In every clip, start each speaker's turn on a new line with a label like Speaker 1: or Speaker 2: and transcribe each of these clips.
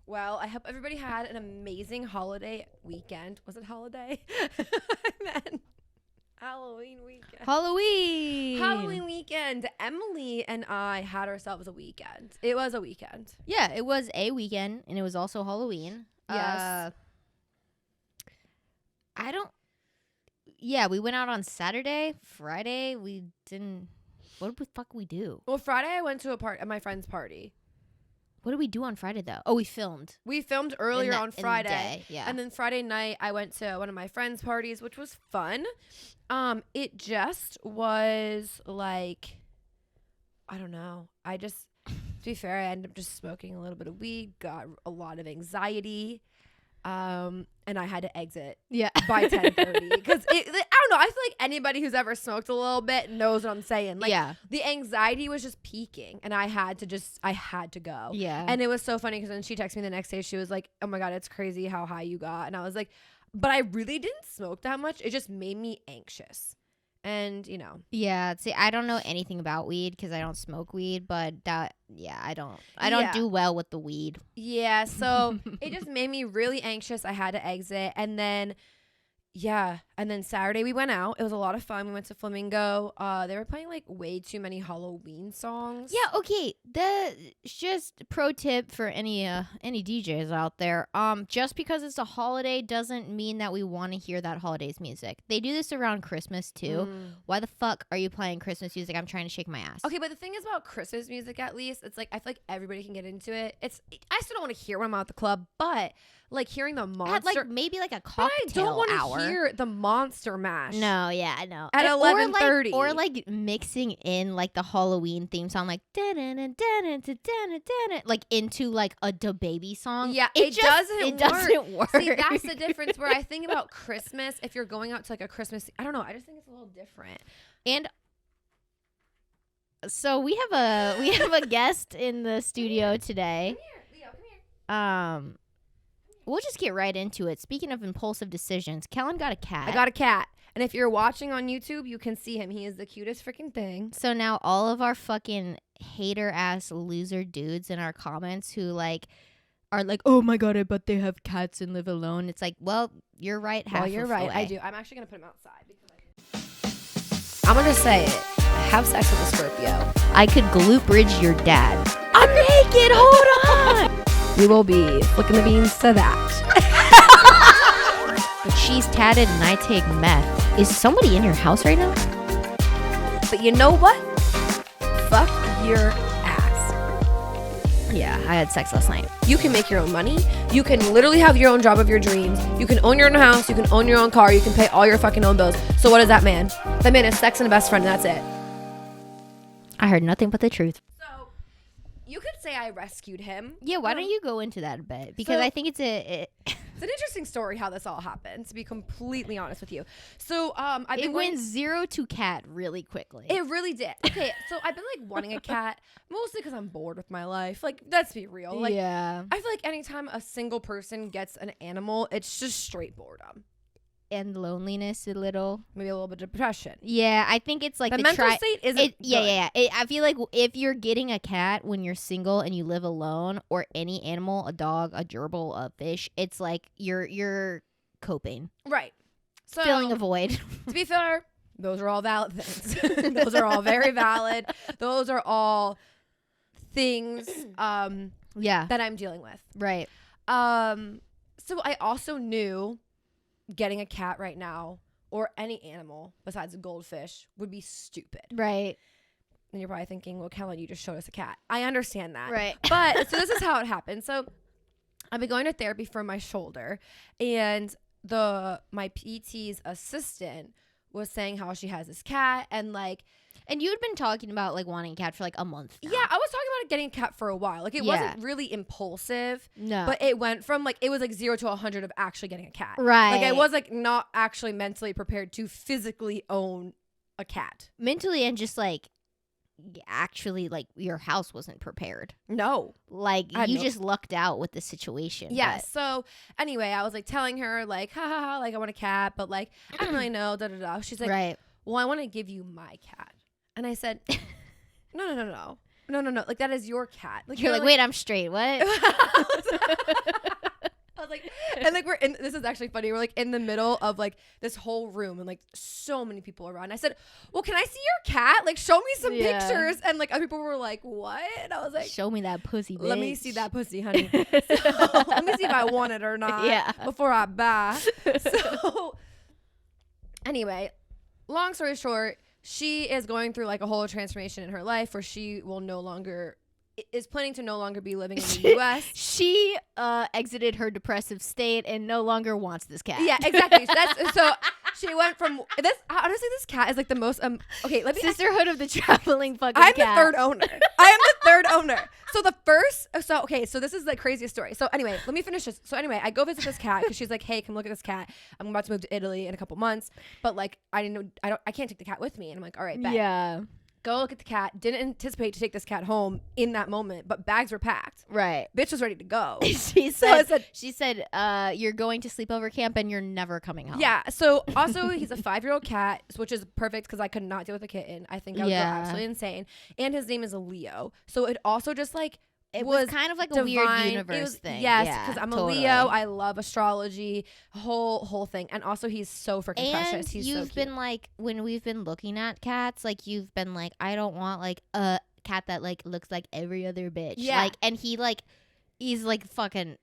Speaker 1: Well, I hope everybody had an amazing holiday weekend. Was it holiday? Man, Halloween weekend. Halloween weekend. Emily and I had ourselves a weekend. It was a weekend.
Speaker 2: Yeah, it was a weekend, and it was also Halloween.
Speaker 1: Yes.
Speaker 2: Yeah, we went out on Saturday. Friday, we didn't. What the fuck we do?
Speaker 1: Well, Friday I went to my friend's party.
Speaker 2: What did we do on Friday, though? Oh, we filmed.
Speaker 1: We filmed earlier on Friday.
Speaker 2: Yeah.
Speaker 1: And then Friday night, I went to one of my friends' parties, which was fun. It just was like, I don't know. To be fair, I ended up just smoking a little bit of weed, got a lot of anxiety. And I had to exit by 10:30 because I don't know. I feel like anybody who's ever smoked a little bit knows what I'm saying. Like, the anxiety was just peaking, and I had to go.
Speaker 2: Yeah.
Speaker 1: And it was so funny because when she texted me the next day, she was like, "Oh my God, it's crazy how high you got." And I was like, "But I really didn't smoke that much. It just made me anxious." And
Speaker 2: Yeah. See, I don't know anything about weed because I don't smoke weed, but I don't do well with the weed.
Speaker 1: Yeah. So it just made me really anxious. I had to exit. And then Saturday we went out. It was a lot of fun. We went to Flamingo. They were playing like way too many Halloween songs.
Speaker 2: Yeah, okay. Just pro tip for any DJs out there. Just because it's a holiday doesn't mean that we want to hear that holiday's music. They do this around Christmas too. Why the fuck are you playing Christmas music? I'm trying to shake my ass.
Speaker 1: Okay, but the thing is about Christmas music, at least, it's like I feel like everybody can get into it. I still don't want to hear when I'm out at the club, but like hearing the monster,
Speaker 2: at like maybe like a cocktail
Speaker 1: I don't want
Speaker 2: hour.
Speaker 1: to hear the monster mash.
Speaker 2: No, yeah, I know.
Speaker 1: At 11:30,
Speaker 2: or like mixing in like the Halloween theme song, like like into like a DaBaby song.
Speaker 1: Yeah, it doesn't work. See,
Speaker 2: See,
Speaker 1: that's the difference. Where I think about Christmas, if you're going out to like a Christmas, I don't know. I just think it's a little different.
Speaker 2: And so we have a guest in the studio today.
Speaker 1: Come here, Leo. Come here.
Speaker 2: We'll just get right into it. Speaking of impulsive decisions, Kellen got a cat.
Speaker 1: I got a cat. And if you're watching on YouTube, you can see him. He is the cutest freaking thing.
Speaker 2: So now all of our fucking hater ass loser dudes in our comments who like are like, oh my God, I bet they have cats and live alone. It's like, well, you're right.
Speaker 1: You're right. I do. I'm actually going to put him outside. I'm going to say it. Have sex with a Scorpio.
Speaker 2: I could glute bridge your dad.
Speaker 1: I'm naked. Hold on. We will be flicking the beans to that.
Speaker 2: But she's tatted and I take meth. Is somebody in your house right now?
Speaker 1: But you know what? Fuck your ass.
Speaker 2: Yeah, I had sex last night.
Speaker 1: You can make your own money. You can literally have your own job of your dreams. You can own your own house. You can own your own car. You can pay all your fucking own bills. So what is that man? That man is sex and a best friend, and that's it.
Speaker 2: I heard nothing but the truth.
Speaker 1: So you could say I rescued him.
Speaker 2: Yeah, why don't you go into that a bit? Because I think it's
Speaker 1: it's an interesting story how this all happened, to be completely honest with you. So
Speaker 2: it went 0 to cat really quickly.
Speaker 1: It really did. Okay, so I've been like wanting a cat mostly because I'm bored with my life. Like, let's be real. Like,
Speaker 2: yeah.
Speaker 1: I feel like anytime a single person gets an animal, it's just straight boredom.
Speaker 2: And loneliness a little.
Speaker 1: Maybe a little bit of depression.
Speaker 2: Yeah, I think it's like
Speaker 1: the mental state isn't good.
Speaker 2: Yeah. I feel like if you're getting a cat when you're single and you live alone, or any animal, a dog, a gerbil, a fish, it's like you're coping.
Speaker 1: Right. So
Speaker 2: filling a void.
Speaker 1: To be fair, those are all valid things. Those are all very valid. Those are all things that I'm dealing with.
Speaker 2: Right.
Speaker 1: So I also knew getting a cat right now, or any animal besides a goldfish, would be stupid.
Speaker 2: Right.
Speaker 1: And you're probably thinking, well, Kellen, you just showed us a cat. I understand that.
Speaker 2: Right.
Speaker 1: But so this is how it happened. So I've been going to therapy for my shoulder, and my PT's assistant was saying how she has this cat, and
Speaker 2: you had been talking about like wanting a cat for like a month now.
Speaker 1: Yeah, I was talking about getting a cat for a while. Like, it wasn't really impulsive.
Speaker 2: No.
Speaker 1: But it went from it was like 0 to 100 of actually getting a cat.
Speaker 2: Right.
Speaker 1: Like, I was like not actually mentally prepared to physically own a cat.
Speaker 2: Mentally, and just like actually like your house wasn't prepared.
Speaker 1: No.
Speaker 2: Like, you just lucked out with the situation.
Speaker 1: Yes. So anyway, I was like telling her like, ha ha ha, like I want a cat, but like I don't really know, da da da. She's like,
Speaker 2: right.
Speaker 1: Well, I want to give you my cat. And I said, no. No. Like, that is your cat. Like,
Speaker 2: You're like, wait, I'm straight. What?
Speaker 1: I was like, and like this is actually funny. We're like in the middle of like this whole room and like so many people around. I said, well, can I see your cat? Like, show me some pictures. And like other people were like, what? And I was like,
Speaker 2: show me that pussy, bitch.
Speaker 1: Let me see that pussy, honey. So, let me see if I want it or not before I buy. So anyway, long story short, she is going through like a whole transformation in her life where she will is planning to no longer be living in the U.S.
Speaker 2: She exited her depressive state and no longer wants this cat.
Speaker 1: Yeah, exactly. So she went from this. Honestly, this cat is like the most. Okay, let me.
Speaker 2: Sisterhood of the traveling fucking
Speaker 1: I'm
Speaker 2: cat.
Speaker 1: the third owner. I am the third owner. So the first. So okay. So this is the craziest story. So anyway, let me finish this. So anyway, I go visit this cat because she's like, hey, come look at this cat. I'm about to move to Italy in a couple months, but like I can't take the cat with me. And I'm like, all right, bet.
Speaker 2: Yeah.
Speaker 1: Go look at the cat. Didn't anticipate to take this cat home in that moment, but bags were packed.
Speaker 2: Right.
Speaker 1: Bitch was ready to go.
Speaker 2: She said, you're going to sleepover camp and you're never coming home.
Speaker 1: Yeah. So also he's a 5-year-old cat, which is perfect because I could not deal with a kitten. I think I would go absolutely insane. And his name is Leo. So it also just like
Speaker 2: it was kind of like a weird universe thing.
Speaker 1: Yes, because I'm totally a Leo. I love astrology, whole thing. And also he's so freaking precious. He's
Speaker 2: you've
Speaker 1: so cute.
Speaker 2: been like, when we've been looking at cats, like you've been like, I don't want like a cat that like looks like every other bitch.
Speaker 1: Yeah.
Speaker 2: Like, and he's like fucking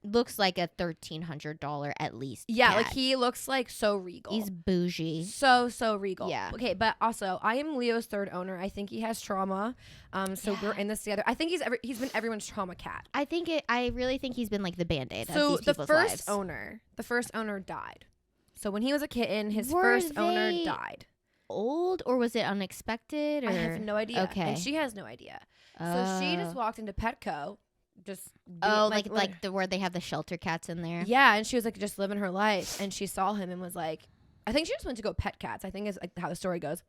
Speaker 2: looks like a $1,300 at least.
Speaker 1: Yeah,
Speaker 2: cat.
Speaker 1: like he looks like so regal.
Speaker 2: He's bougie.
Speaker 1: So regal.
Speaker 2: Yeah.
Speaker 1: Okay, but also I am Leo's third owner. I think he has trauma. So we're in this together. I think he's been everyone's trauma cat.
Speaker 2: I really think he's been like the Band-Aid
Speaker 1: So
Speaker 2: of these people's lives.
Speaker 1: the first owner died. So when he was a kitten, his first owner died.
Speaker 2: Old, or was it unexpected? Or?
Speaker 1: I have no idea.
Speaker 2: Okay.
Speaker 1: And she has no idea. So she just walked into Petco. Just
Speaker 2: like where they have the shelter cats in there.
Speaker 1: Yeah, and she was like just living her life, and she saw him and was like, I think she just went to go pet cats. I think is like how the story goes.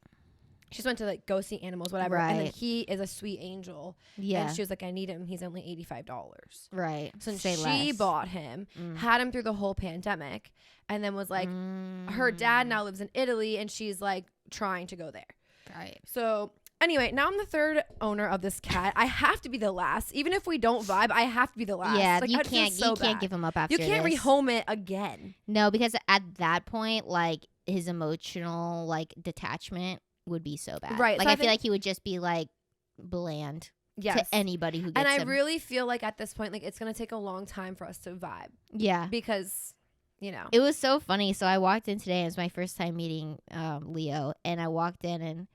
Speaker 1: She just went to like go see animals, whatever.
Speaker 2: Right.
Speaker 1: And then he is a sweet angel.
Speaker 2: Yeah.
Speaker 1: And she was like, I need him. He's only $85.
Speaker 2: Right.
Speaker 1: So she bought him, had him through the whole pandemic, and then was like, her dad now lives in Italy, and she's like trying to go there.
Speaker 2: Right.
Speaker 1: So anyway, now I'm the third owner of this cat. I have to be the last. Even if we don't vibe, I have to be the last.
Speaker 2: Yeah,
Speaker 1: like,
Speaker 2: you can't give him up after
Speaker 1: this. You can't rehome it again.
Speaker 2: No, because at that point, like his emotional like detachment would be so bad.
Speaker 1: Right.
Speaker 2: Like
Speaker 1: so
Speaker 2: I feel like he would just be like bland to anybody who gets
Speaker 1: and I
Speaker 2: him.
Speaker 1: really feel like at this point, like it's gonna take a long time for us to vibe.
Speaker 2: Yeah.
Speaker 1: Because
Speaker 2: it was so funny. So I walked in today. It was my first time meeting Leo, and I walked in and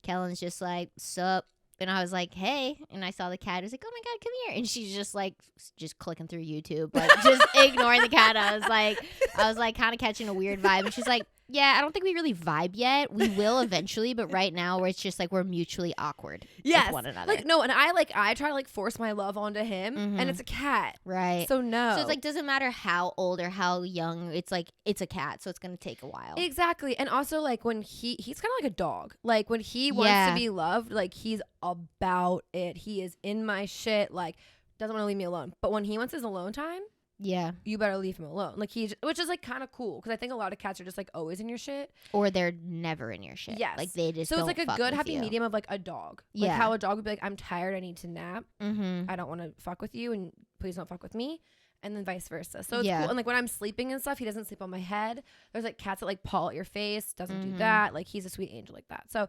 Speaker 2: Kellen's just like, sup? And I was like, hey. And I saw the cat. I was like, oh my God, come here. And she's just like, just clicking through YouTube, like just ignoring the cat. I was like kind of catching a weird vibe. And she's like, yeah, I don't think we really vibe yet. We will eventually, but right now it's just like we're mutually awkward with one another.
Speaker 1: Like no, and I try to like force my love onto him, and it's a cat,
Speaker 2: right?
Speaker 1: So no,
Speaker 2: so it's like doesn't matter how old or how young. It's like it's a cat, so it's gonna take a while.
Speaker 1: Exactly, and also like when he's kind of like a dog. Like when he wants to be loved, like he's about it. He is in my shit. Like doesn't want to leave me alone. But when he wants his alone time. Yeah, you better leave him alone. Like which is like kind of cool because I think a lot of cats are just like always in your shit,
Speaker 2: or they're never in your shit.
Speaker 1: Yes,
Speaker 2: like they just
Speaker 1: so it's like a good happy medium of like a dog. Like how a dog would be like, I'm tired, I need to nap. I don't want to fuck with you, and please don't fuck with me. And then vice versa. So it's cool. And like when I'm sleeping and stuff, he doesn't sleep on my head. There's like cats that like paw at your face. Doesn't do that. Like he's a sweet angel like that. So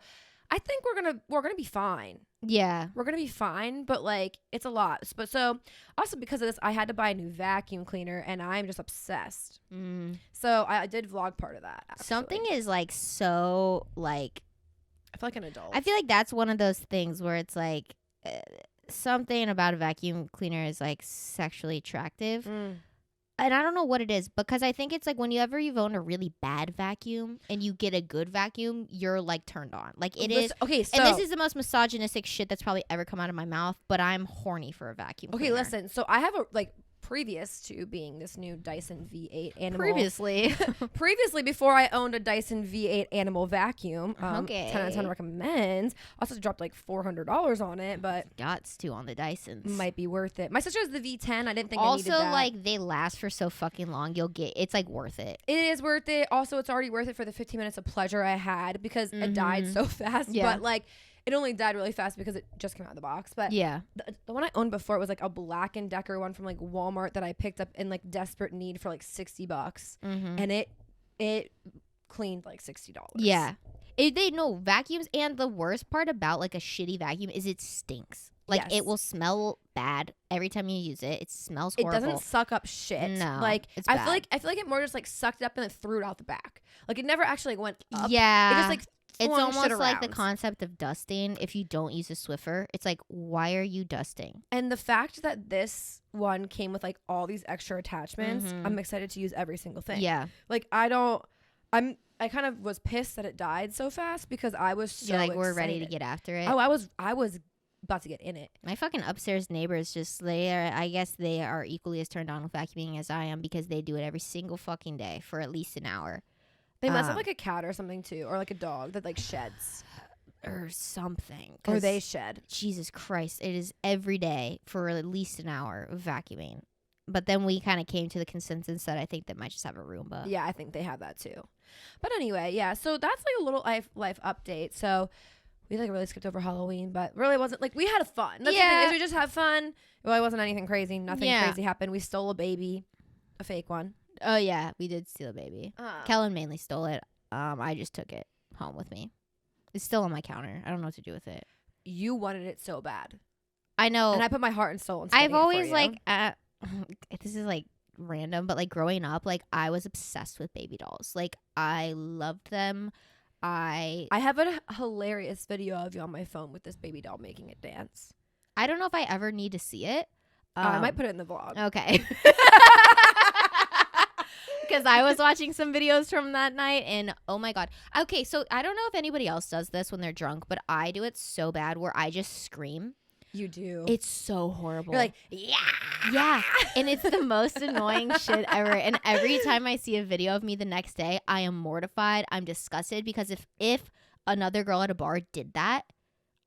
Speaker 1: I think we're gonna be fine. Yeah, we're gonna be fine, but like it's a lot. But so also because of this, I had to buy a new vacuum cleaner, and I'm just obsessed. So I did vlog part of that. Actually.
Speaker 2: Something is like so like
Speaker 1: I feel like an adult.
Speaker 2: I feel like that's one of those things where it's like something about a vacuum cleaner is like sexually attractive. And I don't know what it is, because I think it's like whenever you've owned a really bad vacuum and you get a good vacuum, you're like turned on. Like it is.
Speaker 1: Okay, so.
Speaker 2: And this is the most misogynistic shit that's probably ever come out of my mouth, but I'm horny for a vacuum cleaner.
Speaker 1: Okay, listen. So I have a previous to being this new Dyson V8 animal. Previously, before I owned a Dyson V8 animal vacuum. 10 out of 10 recommends. Also dropped like $400 on it, but
Speaker 2: gots to on the Dysons.
Speaker 1: Might be worth it. My sister has the V10. I didn't think
Speaker 2: also,
Speaker 1: I needed that.
Speaker 2: like they last for so fucking long. It's like worth it.
Speaker 1: It is worth it. Also, it's already worth it for the 15 minutes of pleasure I had because it died so fast. Yeah. But like it only died really fast because it just came out of the box. But
Speaker 2: Yeah.
Speaker 1: the one I owned before was like a Black & Decker one from like Walmart that I picked up in like desperate need for like $60,
Speaker 2: Mm-hmm.
Speaker 1: and it cleaned like $60.
Speaker 2: Yeah. They know vacuums, and the worst part about like a shitty vacuum is it stinks. Like
Speaker 1: Yes.
Speaker 2: it will smell bad every time you use it. It smells
Speaker 1: It
Speaker 2: horrible.
Speaker 1: doesn't suck up shit.
Speaker 2: No,
Speaker 1: like
Speaker 2: it's
Speaker 1: I
Speaker 2: bad.
Speaker 1: feel like it more just like sucked it up and then threw it out the back. Like it never actually like went up.
Speaker 2: Yeah.
Speaker 1: It just like
Speaker 2: it's
Speaker 1: flung shit
Speaker 2: almost like the
Speaker 1: around.
Speaker 2: concept of dusting. If you don't use a Swiffer, it's like, why are you dusting?
Speaker 1: And the fact that this one came with like all these extra attachments,
Speaker 2: Mhm.
Speaker 1: I'm excited to use every single thing.
Speaker 2: Yeah.
Speaker 1: Like I kind of was pissed that it died so fast because I was so
Speaker 2: You're like, we're ready to
Speaker 1: excited.
Speaker 2: get after it.
Speaker 1: Oh, I was about to get in it.
Speaker 2: My fucking upstairs neighbors I guess they are equally as turned on with vacuuming as I am because they do it every single fucking day for at least an hour.
Speaker 1: They must have like a cat or something too, or like a dog that like sheds.
Speaker 2: Or something.
Speaker 1: Or
Speaker 2: 'cause
Speaker 1: they shed.
Speaker 2: Jesus Christ, it is every day for at least an hour of vacuuming. But then we kind of came to the consensus that I think they might just have a Roomba.
Speaker 1: Yeah, I think they have that too. But anyway, yeah, so that's like a little life update. So we like really skipped over Halloween, but really wasn't like we had fun. That's the thing,
Speaker 2: Yeah.
Speaker 1: is we just had fun. Well, it wasn't anything crazy. Nothing
Speaker 2: Yeah.
Speaker 1: crazy happened. We stole a baby, a fake one.
Speaker 2: Oh, yeah, we did steal a baby. Kellen mainly stole it. I just took it home with me. It's still on my counter. I don't know what to do with it.
Speaker 1: You wanted it so bad,
Speaker 2: I know.
Speaker 1: and I put my heart and soul into
Speaker 2: I've
Speaker 1: getting it for
Speaker 2: always
Speaker 1: you.
Speaker 2: like, this is like random, but like growing up, like I was obsessed with baby dolls. Like I loved them. I
Speaker 1: have a hilarious video of you on my phone with this baby doll making it dance.
Speaker 2: don't know if I ever need to see it.
Speaker 1: I might put it in the vlog.
Speaker 2: Okay. Because I was watching some videos from that night and oh my God. Okay, so I don't know if anybody else does this when they're drunk, but I do it so bad where I just scream.
Speaker 1: You do.
Speaker 2: It's so horrible.
Speaker 1: You're like, yeah.
Speaker 2: Yeah. And it's the most annoying shit ever. And every time I see a video of me the next day, I am mortified. I'm disgusted because if another girl at a bar did that,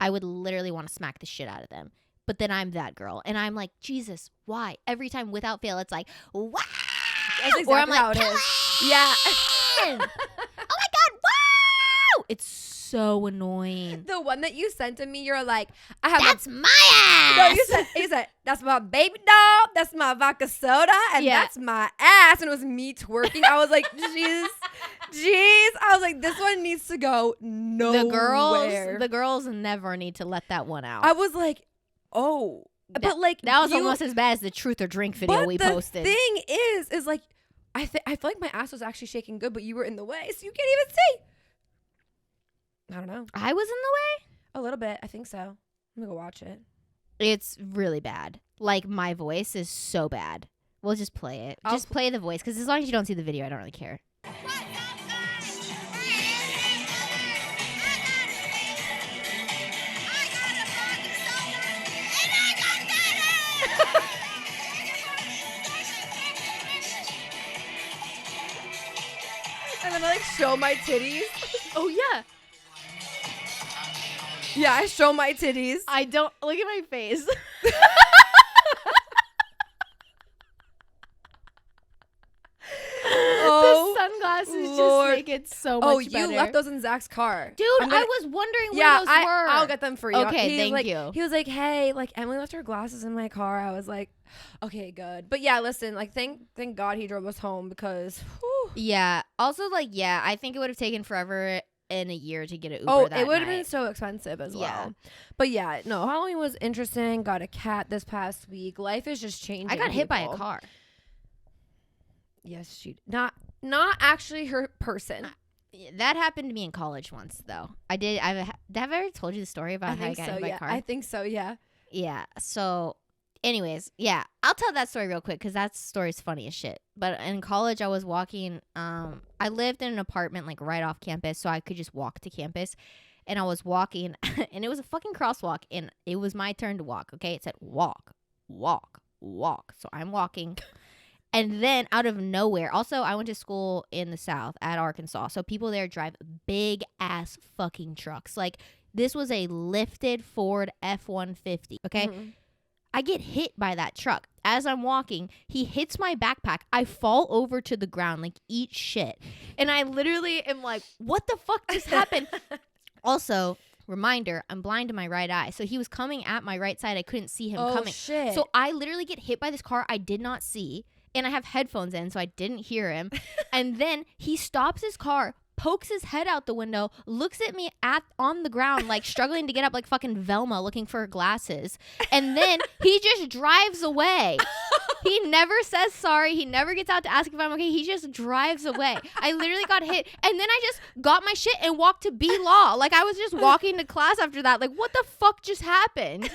Speaker 2: I would literally want to smack the shit out of them. But then I'm that girl. And I'm like, Jesus, why? Every time without fail, it's like, wow.
Speaker 1: That's exactly
Speaker 2: or I'm like,
Speaker 1: how it is.
Speaker 2: Kellen!
Speaker 1: Yeah.
Speaker 2: Oh my God, wow. It's so annoying.
Speaker 1: The one that you sent to me, you're like, I have
Speaker 2: That's
Speaker 1: a
Speaker 2: my ass.
Speaker 1: No, you said that's my baby doll, that's my vodka soda, and
Speaker 2: Yeah.
Speaker 1: that's my ass. And it was me twerking. I was like, jeez. I was like, this one needs to go nowhere.
Speaker 2: The girls never need to let that one out.
Speaker 1: I was like, oh. But like
Speaker 2: That was
Speaker 1: you-
Speaker 2: almost as bad as the truth or drink video
Speaker 1: but
Speaker 2: we
Speaker 1: the
Speaker 2: posted.
Speaker 1: thing is like I feel like my ass was actually shaking good, but you were in the way, so you can't even see. I don't know.
Speaker 2: I was in the
Speaker 1: A little bit. I think so. I'm gonna go watch it.
Speaker 2: way. It's really bad. Like my voice is so bad. We'll just play it.
Speaker 1: I'll
Speaker 2: Just play the voice because as long as you don't see the video, I don't really care.
Speaker 1: And then I like show my titties.
Speaker 2: Oh yeah.
Speaker 1: Yeah, I show my titties.
Speaker 2: I don't look at my face.
Speaker 1: Oh,
Speaker 2: the sunglasses
Speaker 1: Lord.
Speaker 2: just make it so much
Speaker 1: you
Speaker 2: better.
Speaker 1: left those in Zach's car.
Speaker 2: Dude,
Speaker 1: I'm gonna-
Speaker 2: I was wondering where
Speaker 1: yeah,
Speaker 2: those were.
Speaker 1: I'll get them for you.
Speaker 2: Okay,
Speaker 1: He's
Speaker 2: thank
Speaker 1: like,
Speaker 2: you.
Speaker 1: He was like, hey, like Emily left her glasses in my car. I was like, okay, good. But yeah, listen, like thank God he drove us home because whew.
Speaker 2: Yeah. Also, like, yeah, I think it would have taken forever in a year to get an Uber.
Speaker 1: Oh,
Speaker 2: that
Speaker 1: it would have
Speaker 2: night.
Speaker 1: been so expensive as
Speaker 2: Yeah.
Speaker 1: well. But yeah, no, Halloween was interesting. Got a cat this past week. Life is just changing.
Speaker 2: I got hit by a
Speaker 1: people.
Speaker 2: car.
Speaker 1: Yes, she not actually her person.
Speaker 2: That happened to me in college once, though. Have I ever told you the story about
Speaker 1: I
Speaker 2: how I
Speaker 1: think
Speaker 2: got
Speaker 1: so.
Speaker 2: hit by
Speaker 1: Yeah,
Speaker 2: a car?
Speaker 1: I think so. Yeah.
Speaker 2: Yeah. So, anyways, yeah, I'll tell that story real quick because that story's funny as shit. But in college, I was walking. I lived in an apartment like right off campus, so I could just walk to campus. And I was walking, and it was a fucking crosswalk, and it was my turn to walk. Okay, it said walk, walk, walk. So I'm walking. And then out of nowhere, also, I went to school in the South at Arkansas. So people there drive big ass fucking trucks. Like this was a lifted Ford F-150. Okay.
Speaker 1: Mhm.
Speaker 2: I get hit by that truck. As I'm walking, he hits my backpack. I fall over to the ground, like eat shit. And I literally am like, what the fuck just happened? Also, Reminder, I'm blind in my right eye. So he was coming at my right side. I couldn't see him coming.
Speaker 1: Shit.
Speaker 2: So I literally get hit by this car I did not see. And I have headphones in, so I didn't hear him. And then he stops his car, pokes his head out the window, looks at me on the ground, like struggling to get up like fucking Velma looking for her glasses. And then he just drives away. He never says sorry. He never gets out to ask if I'm okay. He just drives away. I literally got hit. And then I just got my shit and walked to B-Law. Like I was just walking to class after that. Like what the fuck just happened?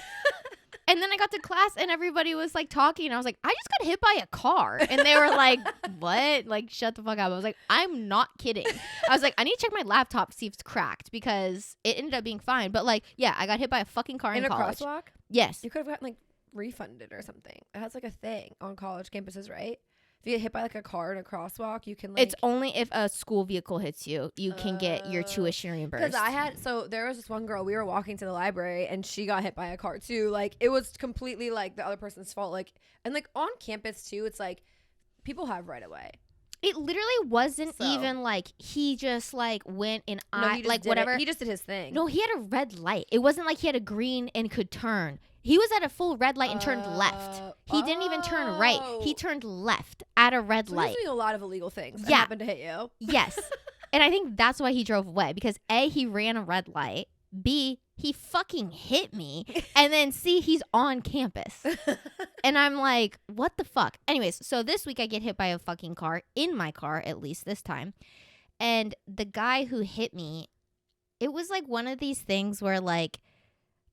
Speaker 2: And then I got to class and everybody was like talking. And I was like, I just got hit by a car. And they were like, what? Like, shut the fuck up. I was like, I'm not kidding. I was like, I need to check my laptop to see if it's cracked because it ended up being fine. But like, yeah, I got hit by a fucking car in college.
Speaker 1: In a crosswalk?
Speaker 2: Yes.
Speaker 1: You could have gotten like refunded or something. It has like a thing on college campuses, right? If you get hit by like a car in a crosswalk, you can like...
Speaker 2: It's only if a school vehicle hits you, you can get your tuition reimbursed.
Speaker 1: Because there was this one girl, we were walking to the library and she got hit by a car too. Like it was completely like the other person's fault. Like, and like on campus too, it's like people have right away.
Speaker 2: It literally wasn't even like he just like went and whatever.
Speaker 1: He just did his thing.
Speaker 2: No, he had a red light. It wasn't like he had a green and could turn. He was at a full red light and turned left. He didn't even turn right. He turned left at a red light.
Speaker 1: He's doing a lot of illegal things.
Speaker 2: Yeah.
Speaker 1: That happened to hit you.
Speaker 2: Yes. And I think that's why he drove away because A, he ran a red light. B, he fucking hit me. And then C, he's on campus. And I'm like, what the fuck? Anyways, so this week I get hit by a fucking car, in my car at least this time. And the guy who hit me, it was like one of these things where like,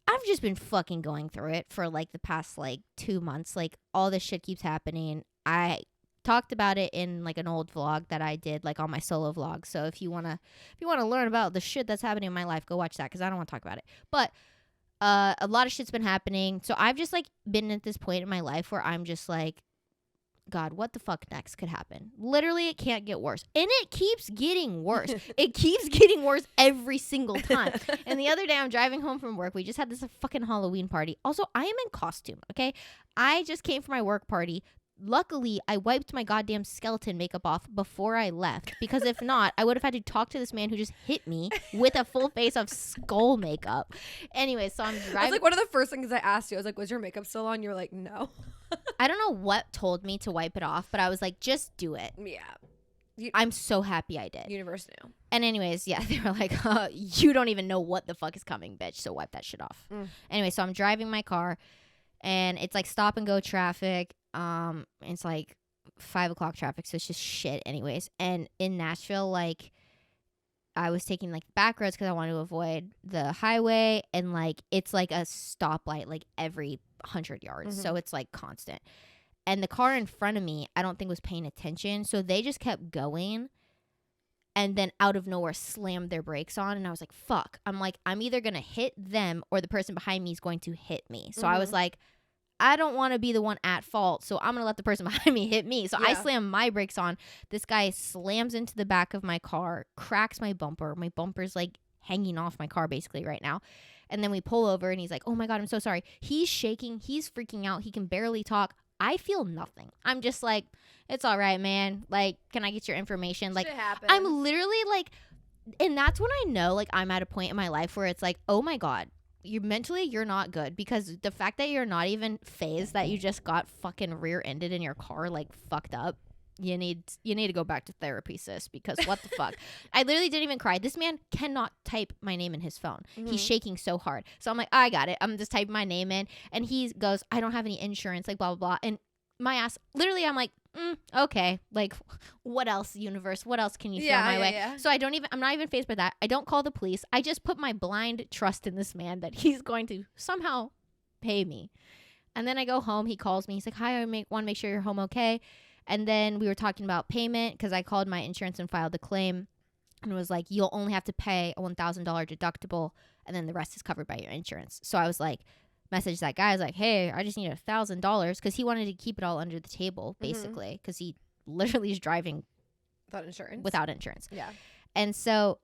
Speaker 2: I've just been fucking going through it for like the past like 2 months. Like all this shit keeps happening. I talked about it in like an old vlog that I did like on my solo vlog. So if you wanna learn about the shit that's happening in my life, go watch that because I don't want to talk about it. But a lot of shit's been happening. So I've just like been at this point in my life where I'm just like, God, what the fuck next could happen? Literally, it can't get worse. And it keeps getting worse. It keeps getting worse every single time. And the other day, I'm driving home from work. We just had this fucking Halloween party. Also, I am in costume, okay? I just came from my work party. Luckily, I wiped my goddamn skeleton makeup off before I left. Because if not, I would have had to talk to this man who just hit me with a full face of skull makeup. Anyway, so I'm driving.
Speaker 1: That's like one of the first things I asked you. I was like, was your makeup still on? You were like, no.
Speaker 2: I don't know what told me to wipe it off, but I was like, just do it.
Speaker 1: Yeah.
Speaker 2: I'm so happy I did.
Speaker 1: Universe knew.
Speaker 2: And anyways, yeah, they were like, you don't even know what the fuck is coming, bitch, so wipe that shit off. Anyway, so I'm driving my car, and it's like stop and go traffic. It's like 5 o'clock traffic, so it's just shit anyways. And in Nashville, like, I was taking like back roads because I wanted to avoid the highway, and like it's like a stoplight like every 100 yards, so it's like constant. And the car in front of me, I don't think was paying attention, so they just kept going, and then out of nowhere slammed their brakes on, and I was like, fuck. I'm like, I'm either gonna hit them or the person behind me is going to hit me. So I was like, I don't want to be the one at fault, so I'm going to let the person behind me hit me. So I slam my brakes on. This guy slams into the back of my car, cracks my bumper. My bumper's like hanging off my car basically right now. And then we pull over and he's like, oh my God, I'm so sorry. He's shaking. He's freaking out. He can barely talk. I feel nothing. I'm just like, it's all right, man. Like, can I get your information? Like, I'm literally like, and that's when I know like I'm at a point in my life where it's like, oh my God. You're not good, because the fact that you're not even phased that you just got fucking rear-ended in your car, like fucked up, you need to go back to therapy, sis, because what the fuck. I literally didn't even cry. This man cannot type my name in his phone. He's shaking so hard. So I'm like, I got it. I'm just typing my name in, and he goes, I don't have any insurance, like blah blah blah. And my ass, literally, I'm like, okay, like what else, universe? What else can you throw my way? Yeah. So I'm not even faced by that. I don't call the police. I just put my blind trust in this man that he's going to somehow pay me. And then I go home. He calls me. He's like, hi, I want to make sure you're home okay. And then we were talking about payment because I called my insurance and filed a claim, and it was like, you'll only have to pay a $1,000 deductible, and then the rest is covered by your insurance. So I was like, message that guy. I was like, hey, I just need $1,000, because he wanted to keep it all under the table, basically, because he literally is driving without insurance.
Speaker 1: Yeah.
Speaker 2: And so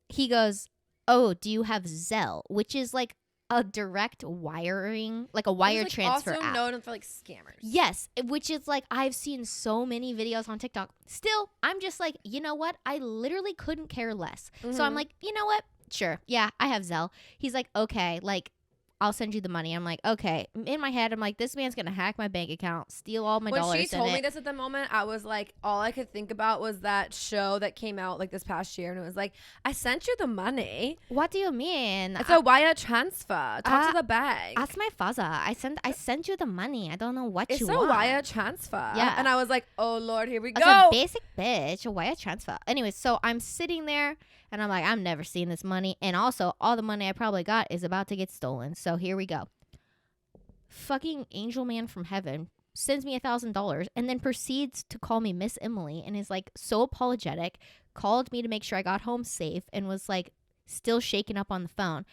Speaker 2: he goes, oh, do you have Zelle? Which is like a direct wiring, like a wire transfer
Speaker 1: also
Speaker 2: app.
Speaker 1: known for like scammers.
Speaker 2: Yes, which is like, I've seen so many videos on TikTok. Still, I'm just like, you know what? I literally couldn't care less. So I'm like, you know what? Sure. Yeah, I have Zelle. He's like, okay, like, I'll send you the money. I'm like, okay. In my head, I'm like, this man's gonna hack my bank account, steal all my
Speaker 1: When
Speaker 2: dollars.
Speaker 1: she told me this at the moment, I was like, all I could think about was that show that came out like this past year, and it was like, I sent you the money.
Speaker 2: What do you mean?
Speaker 1: It's a wire transfer. Talk to the bank.
Speaker 2: Ask my father. I sent you the money. I don't know what
Speaker 1: It's
Speaker 2: you
Speaker 1: a
Speaker 2: want.
Speaker 1: wire transfer.
Speaker 2: Yeah.
Speaker 1: And I was like, oh Lord, here we
Speaker 2: As
Speaker 1: go.
Speaker 2: a basic bitch, a wire transfer. Anyway, so I'm sitting there and I'm like, I'm never seeing this money. And also, all the money I probably got is about to get stolen. So here we go. Fucking angel man from heaven sends me $1,000 and then proceeds to call me Miss Emily and is like so apologetic, called me to make sure I got home safe and was like still shaken up on the phone.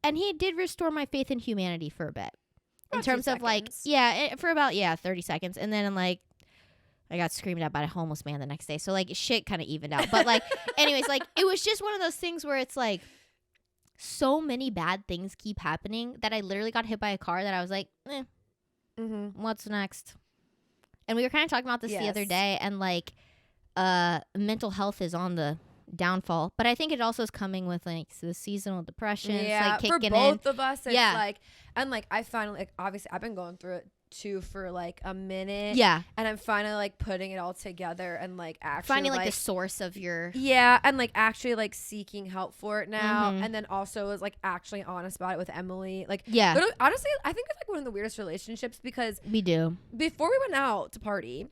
Speaker 2: And he did restore my faith in humanity for a bit. In
Speaker 1: About
Speaker 2: terms
Speaker 1: 2
Speaker 2: of like,
Speaker 1: seconds.
Speaker 2: yeah, for about, 30 seconds. And then I'm like, I got screamed at by a homeless man the next day. So like shit kind of evened out. But like, anyways, like it was just one of those things where it's like so many bad things keep happening that I literally got hit by a car that I was like, what's next? And we were kind of talking about this the other
Speaker 1: Yes.
Speaker 2: day, and like mental health is on the downfall. But I think it also is coming with like the seasonal depression.
Speaker 1: Yeah,
Speaker 2: like
Speaker 1: for
Speaker 2: kicking
Speaker 1: both
Speaker 2: in.
Speaker 1: of us, it's
Speaker 2: Yeah.
Speaker 1: like, and like I finally, like obviously I've been going through it too for like a minute.
Speaker 2: Yeah.
Speaker 1: And I'm finally like putting it all together and like actually
Speaker 2: Finding like
Speaker 1: like
Speaker 2: the source of your
Speaker 1: yeah, and like actually like seeking help for it now,
Speaker 2: Mhm.
Speaker 1: and then also was like actually honest about it with Emily. Like,
Speaker 2: Yeah.
Speaker 1: literally, honestly, I think it's like one of the weirdest relationships because
Speaker 2: We do.
Speaker 1: before we went out to party,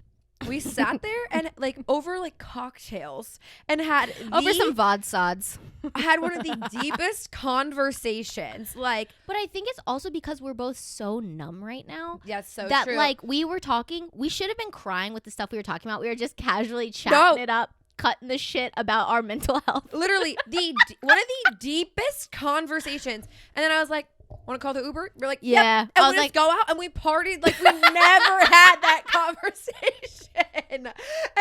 Speaker 1: we sat there and like over like cocktails and had
Speaker 2: Over some VOD sods.
Speaker 1: had one of the deepest conversations. Like,
Speaker 2: But I think it's also because we're both so numb right now.
Speaker 1: yeah, it's so
Speaker 2: that
Speaker 1: true.
Speaker 2: like we were talking, we should have been crying with the stuff we were talking about. We were just casually chatting it up, cutting the shit about our mental health.
Speaker 1: Literally one of the deepest conversations. And then I was like, want to call the Uber? We're like,
Speaker 2: Yeah.
Speaker 1: yep. And
Speaker 2: I
Speaker 1: we
Speaker 2: was
Speaker 1: just
Speaker 2: like,
Speaker 1: go out and we partied like we never had that conversation. And I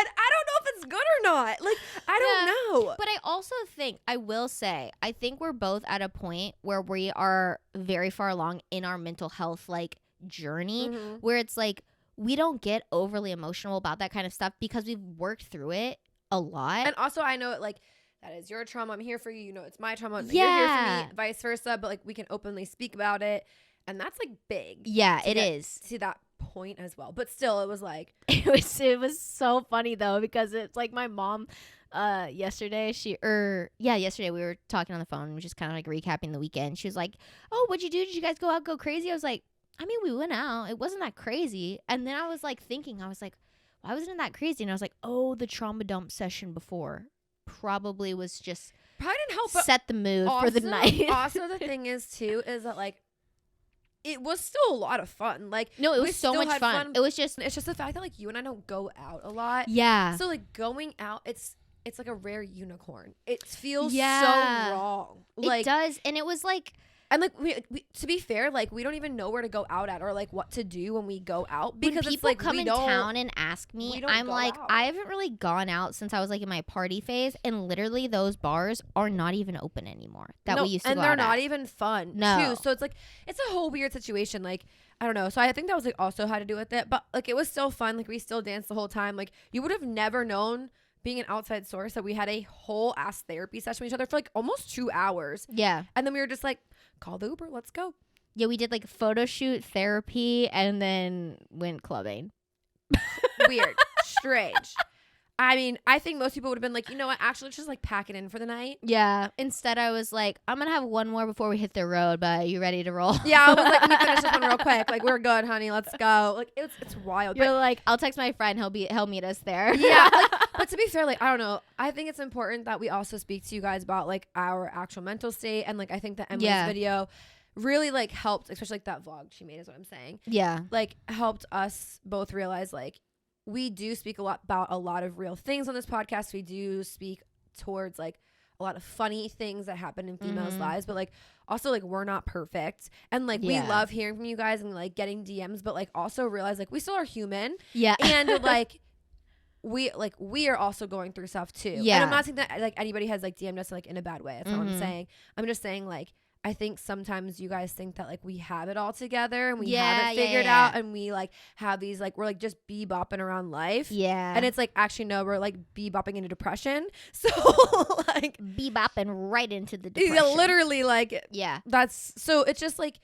Speaker 1: don't know if it's good or not. Like, I don't know.
Speaker 2: But I also think, I will say, I think we're both at a point where we are very far along in our mental health like journey,
Speaker 1: Mhm.
Speaker 2: where it's like we don't get overly emotional about that kind of stuff because we've worked through it a lot.
Speaker 1: And also, I know it like that is your trauma. I'm here for you. You know, it's my trauma. You're
Speaker 2: Yeah.
Speaker 1: here for me, vice versa. But like, we can openly speak about it. And that's like big.
Speaker 2: Yeah,
Speaker 1: to
Speaker 2: it
Speaker 1: get
Speaker 2: is.
Speaker 1: to that point as well. But still, it was like,
Speaker 2: It was so funny though, because it's like my mom yesterday yesterday we were talking on the phone and we were just kind of like recapping the weekend. She was like, oh, what'd you do? Did you guys go out, go crazy? I was like, I mean, we went out, it wasn't that crazy. And then I was like thinking, I was like, why wasn't it that crazy? And I was like, oh, the trauma dump session before probably was just
Speaker 1: probably didn't help. But
Speaker 2: set the mood for the
Speaker 1: also-
Speaker 2: night.
Speaker 1: Also, the thing is too is that like it was still a lot of fun. Like,
Speaker 2: No, it
Speaker 1: we
Speaker 2: was so
Speaker 1: still
Speaker 2: much
Speaker 1: had
Speaker 2: fun. It was just
Speaker 1: it's just the fact that like you and I don't go out a lot.
Speaker 2: yeah.
Speaker 1: So like going out, it's like a rare unicorn. It feels
Speaker 2: Yeah.
Speaker 1: so wrong.
Speaker 2: It
Speaker 1: Like,
Speaker 2: does, and it was like
Speaker 1: and like we to be fair, like we don't even know where to go out at or like what to do when we go out because
Speaker 2: when
Speaker 1: it's
Speaker 2: people
Speaker 1: like
Speaker 2: come
Speaker 1: we
Speaker 2: in
Speaker 1: don't.
Speaker 2: town and ask me,
Speaker 1: we don't
Speaker 2: I'm
Speaker 1: go
Speaker 2: like,
Speaker 1: out.
Speaker 2: I haven't really gone out since I was like in my party phase, and literally those bars are not even open anymore that
Speaker 1: No,
Speaker 2: we used to
Speaker 1: and
Speaker 2: go
Speaker 1: they're
Speaker 2: out
Speaker 1: not
Speaker 2: at.
Speaker 1: even fun
Speaker 2: No.
Speaker 1: too. So it's like it's a whole weird situation. Like, I don't know. So I think that was like also had to do with it, but like it was still fun. Like we still danced the whole time. Like you would have never known, being an outside source, that we had a whole ass therapy session with each other for like almost 2 hours,
Speaker 2: Yeah,
Speaker 1: and then we were just like, call the Uber, let's go.
Speaker 2: yeah, we did like photo shoot, therapy, and then went clubbing.
Speaker 1: Weird, strange. I mean, I think most people would have been like, you know what? Actually, let's just like pack it in for the night.
Speaker 2: Yeah. Instead, I was like, I'm gonna have one more before we hit the road, but you ready to roll?
Speaker 1: Yeah, I was like, let me finish this one real quick. Like, we're good, honey. Let's go. Like, it's wild.
Speaker 2: You're like, I'll text my friend. He'll meet us there.
Speaker 1: Yeah, like, but to be fair, like I don't know, I think it's important that we also speak to you guys about like our actual mental state, and like I think that Emily's
Speaker 2: Yeah.
Speaker 1: video really like helped, especially like that vlog she made is what I'm saying,
Speaker 2: Yeah.
Speaker 1: like helped us both realize like we do speak a lot about a lot of real things on this podcast. We do speak towards like a lot of funny things that happen in females'
Speaker 2: Mhm.
Speaker 1: lives, but like also like we're not perfect, and like we
Speaker 2: Yeah.
Speaker 1: love hearing from you guys and like getting DMs, but like also realize like we still are human,
Speaker 2: Yeah.
Speaker 1: and like we are also going through stuff too.
Speaker 2: Yeah.
Speaker 1: And I'm not saying that like anybody has like DM'd us like in a bad way. That's not what I'm
Speaker 2: Mhm.
Speaker 1: saying. I'm just saying like I think sometimes you guys think that like we have it all together and we
Speaker 2: Yeah,
Speaker 1: have it
Speaker 2: yeah,
Speaker 1: figured
Speaker 2: yeah.
Speaker 1: out and we like have these like we're like just bebopping around life.
Speaker 2: Yeah.
Speaker 1: And it's like actually no, we're like bebopping into depression. So like
Speaker 2: bebopping right into the
Speaker 1: yeah,
Speaker 2: depression.
Speaker 1: literally like
Speaker 2: Yeah.
Speaker 1: that's so it's just like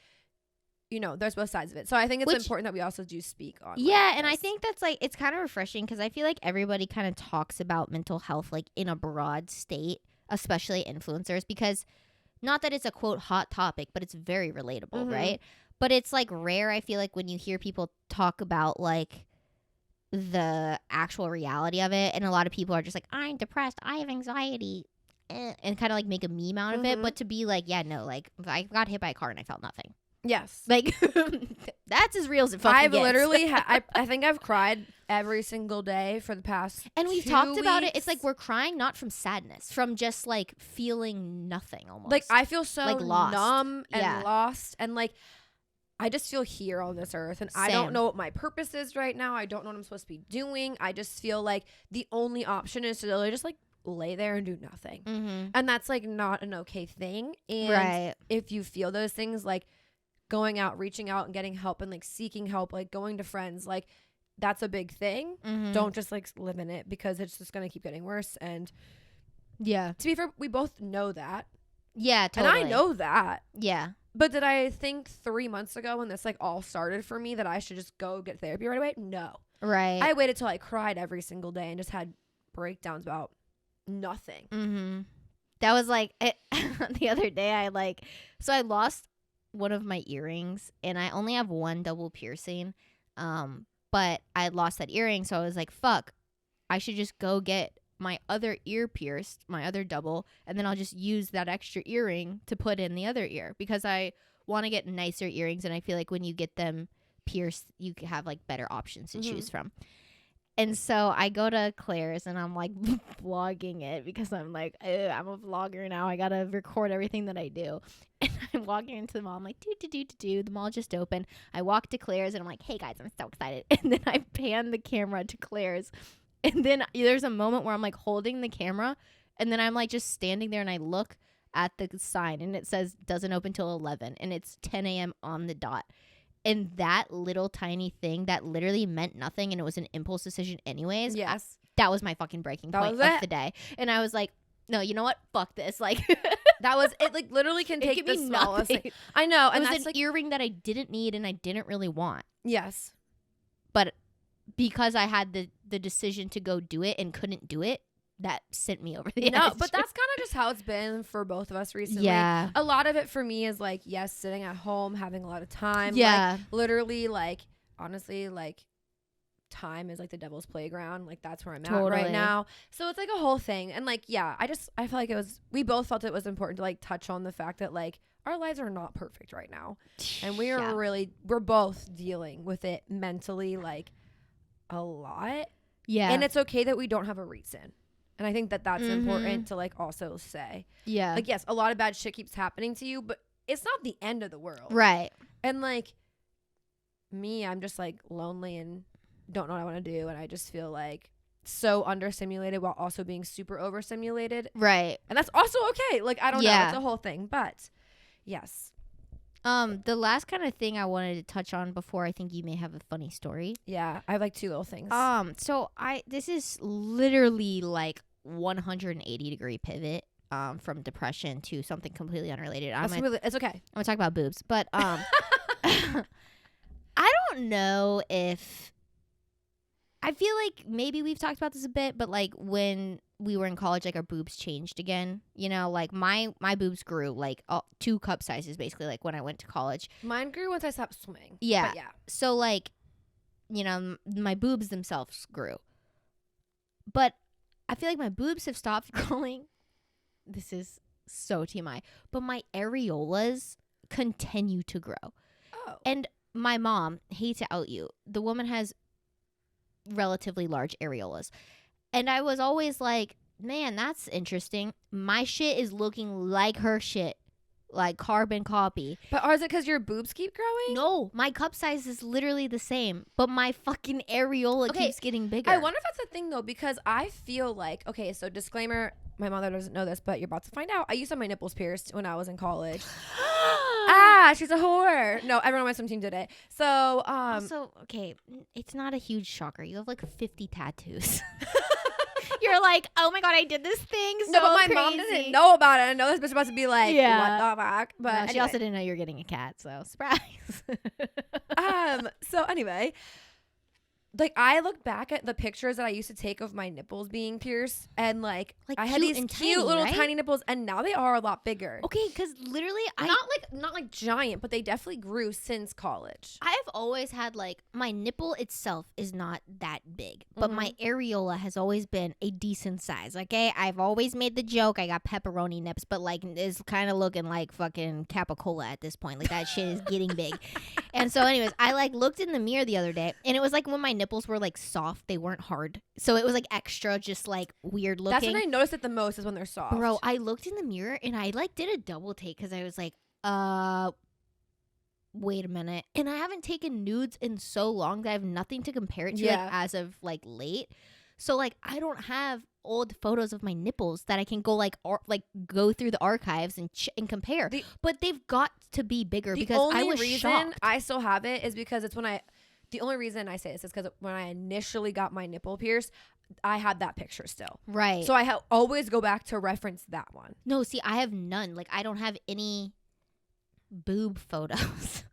Speaker 1: there's both sides of it. So I think it's
Speaker 2: Which-
Speaker 1: important that we also do speak on
Speaker 2: Yeah,
Speaker 1: like,
Speaker 2: and I
Speaker 1: this.
Speaker 2: think that's like it's kind of refreshing because I feel like everybody kind of talks about mental health like in a broad state, especially influencers, because not that it's a quote hot topic, but it's very relatable,
Speaker 1: Mhm.
Speaker 2: right? But it's like rare, I feel like, when you hear people talk about like the actual reality of it, and a lot of people are just like, I'm depressed, I have anxiety, and kind of like make a meme out of it.
Speaker 1: Mhm.
Speaker 2: But to be like, yeah, no, like I got hit by a car and I felt nothing.
Speaker 1: Yes.
Speaker 2: Like that's as real as it fucking
Speaker 1: I've
Speaker 2: gets.
Speaker 1: literally I think I've cried every single day for the past
Speaker 2: And we've
Speaker 1: 2
Speaker 2: talked about it.
Speaker 1: weeks.
Speaker 2: It's like we're crying not from sadness, from just like feeling nothing almost.
Speaker 1: like I feel so
Speaker 2: Like, lost.
Speaker 1: numb and
Speaker 2: Yeah.
Speaker 1: lost and like I just feel here on this earth and I
Speaker 2: Same.
Speaker 1: don't know what my purpose is right now. I don't know what I'm supposed to be doing. I just feel like the only option is to literally just like lay there and do nothing.
Speaker 2: Mm-hmm.
Speaker 1: And that's like not an okay thing. And
Speaker 2: Right.
Speaker 1: if you feel those things, like going out, reaching out and getting help and like seeking help, like going to friends, like that's a big thing.
Speaker 2: Mm-hmm.
Speaker 1: Don't just like live in it because it's just going to keep getting worse. And
Speaker 2: Yeah.
Speaker 1: to be fair, we both know that.
Speaker 2: Yeah, totally.
Speaker 1: And I know that.
Speaker 2: Yeah.
Speaker 1: But did I think 3 months ago when this like all started for me that I should just go get therapy right away? No.
Speaker 2: Right.
Speaker 1: I waited till I cried every single day and just had breakdowns about nothing.
Speaker 2: Mm-hmm. That was like the other day. I lost one of my earrings, and I only have one double piercing. But I lost that earring, so I was like, "Fuck, I should just go get my other ear pierced, my other double, and then I'll just use that extra earring to put in the other ear because I want to get nicer earrings, and I feel like when you get them pierced, you have like better options to choose from." And so I go to Claire's and I'm like vlogging it because I'm like, I'm a vlogger now. I got to record everything that I do. And I'm walking into the mall. I'm like, do. The mall just opened. I walk to Claire's and I'm like, hey guys, I'm so excited. And then I pan the camera to Claire's. And then there's a moment where I'm like holding the camera. And then I'm like just standing there and I look at the sign and it says doesn't open till 11. And it's 10 a.m. on the dot. And that little tiny thing that literally meant nothing and it was an impulse decision anyways.
Speaker 1: Yes.
Speaker 2: That was my fucking breaking
Speaker 1: That
Speaker 2: point
Speaker 1: was
Speaker 2: of
Speaker 1: it.
Speaker 2: the day. And I was like, no, you know what? Fuck this. Like,
Speaker 1: That was it. Like literally can
Speaker 2: it
Speaker 1: take
Speaker 2: could
Speaker 1: the
Speaker 2: be
Speaker 1: smallest
Speaker 2: nothing.
Speaker 1: thing. I know.
Speaker 2: It
Speaker 1: And
Speaker 2: was
Speaker 1: that's
Speaker 2: an
Speaker 1: like,
Speaker 2: earring that I didn't need and I didn't really want.
Speaker 1: yes.
Speaker 2: But because I had the decision to go do it and couldn't do it, that sent me over the
Speaker 1: No,
Speaker 2: edge.
Speaker 1: but that's kind of just how it's been for both of us recently.
Speaker 2: yeah.
Speaker 1: A lot of it for me is like, yes, sitting at home, having a lot of time.
Speaker 2: Yeah.
Speaker 1: Like, literally, like, honestly, like, time is like the devil's playground. Like, that's where I'm at
Speaker 2: Totally.
Speaker 1: right now. So it's like a whole thing. And like, yeah, I feel like we both felt it was important to like touch on the fact that like our lives are not perfect right now. And we are
Speaker 2: Yeah.
Speaker 1: we're both dealing with it mentally, like, a lot.
Speaker 2: Yeah.
Speaker 1: And it's okay that we don't have a reason. And I think that that's
Speaker 2: Mhm.
Speaker 1: important to like also say.
Speaker 2: yeah.
Speaker 1: Like, yes, a lot of bad shit keeps happening to you, but it's not the end of the world.
Speaker 2: Right.
Speaker 1: And like me, I'm just like lonely and don't know what I want to do. And I just feel like so understimulated while also being super overstimulated.
Speaker 2: Right.
Speaker 1: And that's also okay. Like, I don't know.
Speaker 2: Yeah.
Speaker 1: It's a whole thing. But yes.
Speaker 2: The last kind of thing I wanted to touch on before I think you may have a funny story.
Speaker 1: Yeah. I have like 2 little things.
Speaker 2: So this is literally like 180-degree pivot from depression to something completely unrelated.
Speaker 1: It's okay.
Speaker 2: I'm gonna talk about boobs, but I don't know if I feel like maybe we've talked about this a bit, but like when we were in college, like our boobs changed again. You know, like my boobs grew like 2 cup sizes basically. Like when I went to college.
Speaker 1: Mine grew once I stopped swimming.
Speaker 2: Yeah.
Speaker 1: But yeah.
Speaker 2: So like, you know, my boobs themselves grew, but I feel like my boobs have stopped growing. This is so TMI, but my areolas continue to grow.
Speaker 1: Oh.
Speaker 2: And my mom, hate to out you, the woman has relatively large areolas. And I was always like, man, that's interesting. My shit is looking like her shit, like carbon copy.
Speaker 1: But is it because your boobs keep growing?
Speaker 2: No, my cup size is literally the same, but my fucking areola
Speaker 1: Okay,
Speaker 2: keeps getting bigger.
Speaker 1: I wonder if that's a thing though, because I feel like, okay, so disclaimer, my mother doesn't know this, but you're about to find out. I used to have my nipples pierced when I was in college. She's a whore. No, everyone on my swim team did it. So,
Speaker 2: Also, okay, it's not a huge shocker. You have like 50 tattoos. You're like, oh my God, I did this thing so
Speaker 1: no, but my
Speaker 2: crazy.
Speaker 1: mom didn't know about it. I know this bitch about to be like, what the fuck? But
Speaker 2: No, she
Speaker 1: anyway.
Speaker 2: also didn't know you were getting a cat, so surprise.
Speaker 1: So anyway, like I look back at the pictures that I used to take of my nipples being pierced, and like I had
Speaker 2: cute
Speaker 1: these
Speaker 2: and
Speaker 1: cute
Speaker 2: tiny,
Speaker 1: little
Speaker 2: right?
Speaker 1: tiny nipples, and now they are a lot bigger.
Speaker 2: Okay, because literally,
Speaker 1: Not like giant, but they definitely grew since college.
Speaker 2: I've always had like my nipple itself is not that big, but my
Speaker 1: Mm-hmm.
Speaker 2: areola has always been a decent size. Okay, I've always made the joke I got pepperoni nips, but like it's kind of looking like fucking Capicola at this point. Like that shit is getting big. And so, anyways, I like looked in the mirror the other day, and it was like when my nipples were like soft, they weren't hard, so it was like extra, just like weird looking.
Speaker 1: That's when I noticed it the most, is when they're soft.
Speaker 2: Bro, I looked in the mirror and I like did a double take because I was like, wait a minute. And I haven't taken nudes in so long that I have nothing to compare it to
Speaker 1: Yeah.
Speaker 2: like as of like late. So like I don't have old photos of my nipples that I can go like go through the archives and compare. But they've got to be bigger because I was
Speaker 1: reason
Speaker 2: shocked.
Speaker 1: I still have it is because it's when the only reason I say this is because when I initially got my nipple pierced, I had that picture still.
Speaker 2: Right.
Speaker 1: So I always go back to reference that one.
Speaker 2: No, see, I have none. Like I don't have any boob photos.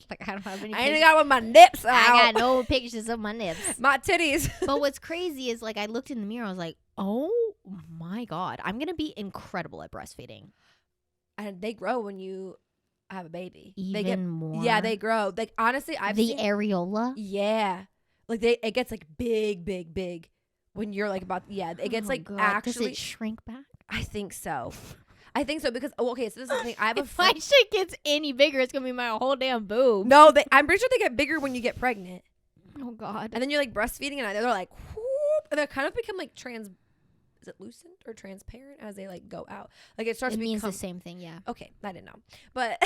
Speaker 2: Like I don't have any.
Speaker 1: I ain't got with my nips out.
Speaker 2: I got no pictures of my nips.
Speaker 1: My titties.
Speaker 2: But what's crazy is like I looked in the mirror, I was like, oh my God, I'm gonna be incredible at breastfeeding.
Speaker 1: And they grow when you have a baby.
Speaker 2: Even
Speaker 1: they get
Speaker 2: more.
Speaker 1: Yeah, they grow. Like honestly, I've
Speaker 2: the
Speaker 1: seen
Speaker 2: areola.
Speaker 1: Yeah. Like it gets like big when you're like about it gets
Speaker 2: Oh,
Speaker 1: like
Speaker 2: God.
Speaker 1: actually
Speaker 2: Does it shrink back?
Speaker 1: I think so. I think so because okay, so this is the thing. I have a
Speaker 2: If my
Speaker 1: friend.
Speaker 2: shit gets any bigger, it's gonna be my whole damn boob.
Speaker 1: No, I'm pretty sure they get bigger when you get pregnant.
Speaker 2: Oh God.
Speaker 1: And then you're like breastfeeding and they're like whoop, and they kind of become like is it lucent or transparent as they like go out? Like it starts
Speaker 2: It
Speaker 1: to
Speaker 2: means
Speaker 1: become
Speaker 2: the same thing, yeah.
Speaker 1: Okay, I didn't know. But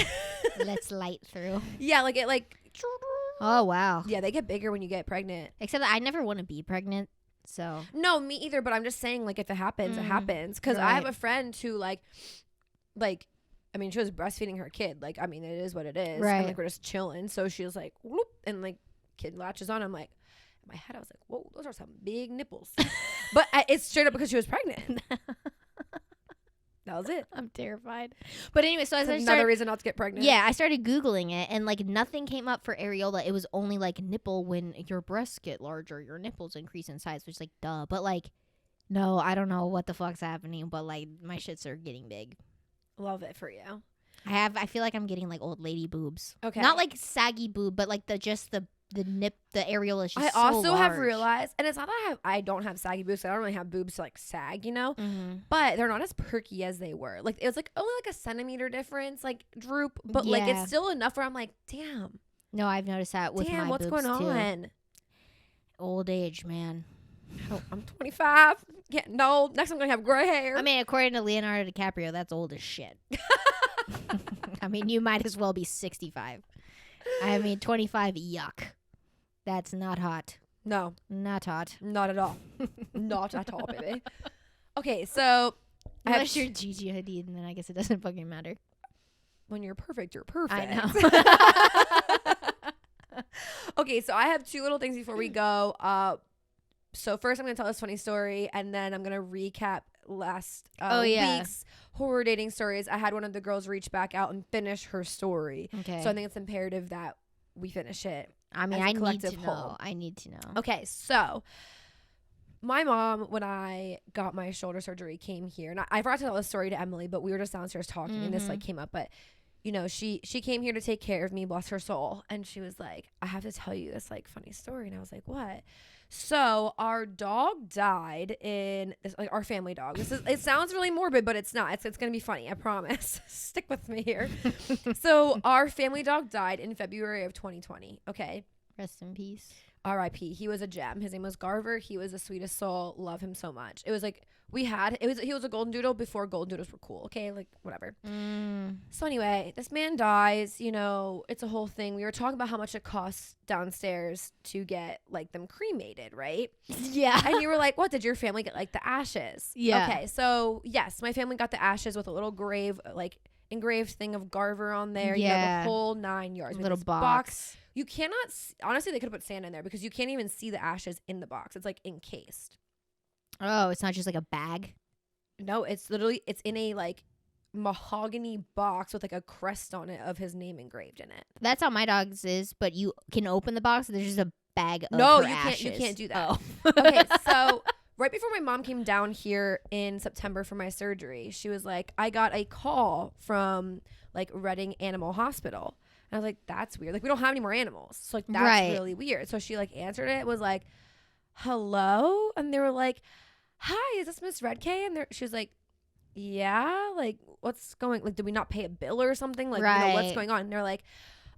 Speaker 2: Let's light through.
Speaker 1: yeah, like it like
Speaker 2: Oh wow.
Speaker 1: yeah, they get bigger when you get pregnant.
Speaker 2: Except that I never want to be pregnant, so
Speaker 1: No, me either, but I'm just saying like if it happens, it
Speaker 2: Mm,
Speaker 1: happens. Cuz I have
Speaker 2: right.
Speaker 1: a friend who like I mean, she was breastfeeding her kid. Like, I mean, it is what it is.
Speaker 2: Right.
Speaker 1: And like we're just chilling. So she was like, whoop, and like kid latches on. I'm like, in my head, I was like, whoa, those are some big nipples. But it's straight up because she was pregnant. That was it.
Speaker 2: I'm terrified. But anyway, so as
Speaker 1: That's
Speaker 2: I
Speaker 1: another
Speaker 2: started,
Speaker 1: reason not to get pregnant.
Speaker 2: yeah, I started Googling it, and like nothing came up for areola. It was only like nipple when your breasts get larger, your nipples increase in size, which is like duh. But like, no, I don't know what the fuck's happening, but like my shits are getting big.
Speaker 1: Love it for you.
Speaker 2: I feel like I'm getting like old lady boobs.
Speaker 1: Okay.
Speaker 2: Not like saggy boob, but like the areola is just
Speaker 1: I
Speaker 2: so
Speaker 1: also have
Speaker 2: large.
Speaker 1: realized, and it's not that I don't have saggy boobs. I don't really have boobs to like sag, you know?
Speaker 2: Mm-hmm.
Speaker 1: But they're not as perky as they were. Like, it was like only like a centimeter difference, like droop. But like,
Speaker 2: Yeah.
Speaker 1: it's still enough where I'm like, damn.
Speaker 2: No, I've noticed that with
Speaker 1: Damn,
Speaker 2: my
Speaker 1: what's
Speaker 2: boobs
Speaker 1: going
Speaker 2: too.
Speaker 1: on?
Speaker 2: Old age, man.
Speaker 1: Oh, I'm 25, getting old. Next, I'm gonna have gray hair.
Speaker 2: I mean, according to Leonardo DiCaprio, that's old as shit. I mean, you might as well be 65. I mean, 25, yuck. That's not hot.
Speaker 1: no,
Speaker 2: Not hot.
Speaker 1: not at all. Not at all, baby. Okay, so I have
Speaker 2: Unless you're Gigi Hadid, and then I guess it doesn't fucking matter.
Speaker 1: when you're perfect, you're perfect.
Speaker 2: I know.
Speaker 1: Okay, so I have two little things before we go. So first, I'm gonna tell this funny story, and then I'm gonna recap last week's horror dating stories. I had one of the girls reach back out and finish her story,
Speaker 2: Okay.
Speaker 1: so I think it's imperative that we finish it.
Speaker 2: I mean,
Speaker 1: as a
Speaker 2: I need to
Speaker 1: collective
Speaker 2: know.
Speaker 1: whole.
Speaker 2: I need to know.
Speaker 1: Okay, so my mom, when I got my shoulder surgery, came here, and I forgot to tell this story to Emily, but we were just downstairs talking, and this like came up, but. You know, she came here to take care of me, bless her soul. And she was like, I have to tell you this like funny story. And I was like, what? So our dog died in this, like our family dog. It sounds really morbid, but it's not. It's gonna be funny, I promise. Stick with me here. So our family dog died in February of 2020. Okay.
Speaker 2: Rest in peace.
Speaker 1: R.I.P. He was a gem. His name was Garver. He was the sweetest soul. Love him so much. It was like he was a golden doodle before golden doodles were cool. Okay, like whatever. So anyway, this man dies. You know, it's a whole thing. We were talking about how much it costs downstairs to get like them cremated, right?
Speaker 2: Yeah.
Speaker 1: And you were like, "What did your family get? Like the ashes?"
Speaker 2: Yeah.
Speaker 1: Okay, so yes, my family got the ashes with a little grave, like engraved thing of Garver on there. You know,
Speaker 2: Yeah.
Speaker 1: the whole 9 yards.
Speaker 2: Little
Speaker 1: This
Speaker 2: box.
Speaker 1: You cannot honestly, they could have put sand in there because you can't even see the ashes in the box. It's like encased.
Speaker 2: Oh, it's not just like a bag.
Speaker 1: No, it's literally it's in a like mahogany box with like a crest on it of his name engraved in it.
Speaker 2: That's how my dog's is, but you can open the box and there's just a bag of
Speaker 1: No,
Speaker 2: her
Speaker 1: you
Speaker 2: ashes.
Speaker 1: can't. You can't do that.
Speaker 2: Oh.
Speaker 1: Okay, so right before my mom came down here in September for my surgery, she was like, I got a call from like Reading Animal Hospital. And I was like, that's weird. Like, we don't have any more animals. So, like, that's
Speaker 2: Right.
Speaker 1: really weird. So she, like, answered it. Was like, hello? And they were like, hi, is this Miss Redkay? And she was like, yeah? Like, what's going... Like, did we not pay a bill or something? Like, you know, what's
Speaker 2: Right.
Speaker 1: going on? And they're like,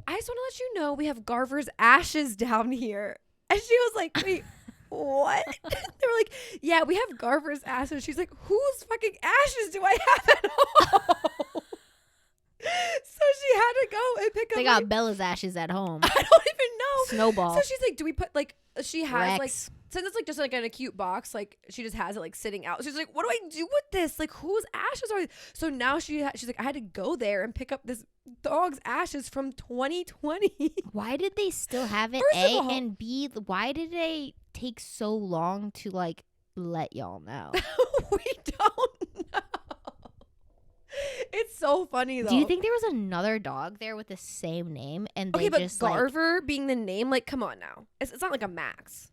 Speaker 1: I just want to let you know we have Garver's ashes down here. And she was like, wait, what? They were like, yeah, we have Garver's ashes. She's like, whose fucking ashes do I have at home? So she had to go and pick up.
Speaker 2: They got Bella's ashes at home.
Speaker 1: I don't even know.
Speaker 2: Snowball.
Speaker 1: So she's like, do we put like? She has like,
Speaker 2: Rex.
Speaker 1: since it's like just like in a cute box, like she just has it like sitting out. She's like, what do I do with this? Like, whose ashes are these? So now she's like, I had to go there and pick up this dog's ashes from 2020.
Speaker 2: Why did they still have it?
Speaker 1: First of
Speaker 2: A,
Speaker 1: all-
Speaker 2: and B, why did they take so long to like let y'all know?
Speaker 1: We don't know. It's so funny though.
Speaker 2: Do you think there was another dog there with the same name and they
Speaker 1: Okay, but
Speaker 2: just like,
Speaker 1: Garver being the name, like, come on now. It's not like a Max.